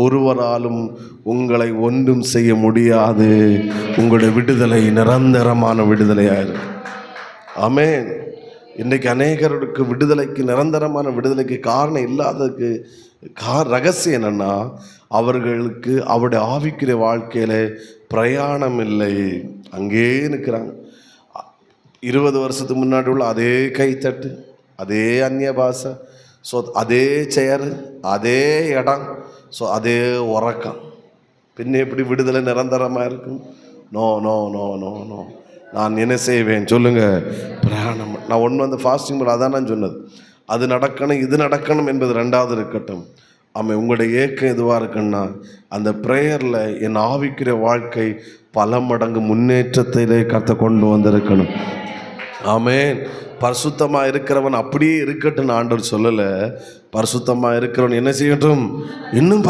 ஒருவராலும் உங்களை ஒன்றும் செய்ய முடியாது. உங்களுடைய விடுதலை நிரந்தரமான விடுதலையாயிருக்கு. ஆமென். இன்றைக்கு அநேகருக்கு விடுதலைக்கு, நிரந்தரமான விடுதலைக்கு காரணம் இல்லாததுக்கு ரகசியம் என்னன்னா, அவர்களுக்கு அவருடைய ஆவிக்குரிய வாழ்க்கையில் பிரயாணம் இல்லை. அங்கே நிற்கிறாங்க. 20 வருஷத்துக்கு முன்னாடி உள்ள அதே கைத்தட்டு, அதே அந்நிய பாஷை, ஸோ அதே சேரு, அதே இடம், ஸோ அதே உறக்கம். பின்ன எப்படி விடுதலை நிரந்தரமாக இருக்கும்? No no no no no. நான் என்ன செய்வேன் சொல்லுங்கள்? பிரயாணம். நான் ஒன்று வந்து ஃபாஸ்டிங் பண்ண அதான் நான் சொன்னது. அது நடக்கணும், இது நடக்கணும் என்பது ரெண்டாவது இருக்கட்டும். ஆமாம், உங்களுடைய ஏக்கம் எதுவாக இருக்குன்னா, அந்த ப்ரேயரில் என் ஆவிக்குரிய வாழ்க்கை பல மடங்கு முன்னேற்றத்திலே கர்த்தர் கொண்டு வந்திருக்கணும். ஆமென். பரிசுத்தமாக இருக்கிறவன் அப்படியே இருக்கட்டும் ஆண்டவர் சொல்லலை. பரிசுத்தமாக இருக்கிறவன் என்ன செய்யட்டும்? இன்னும்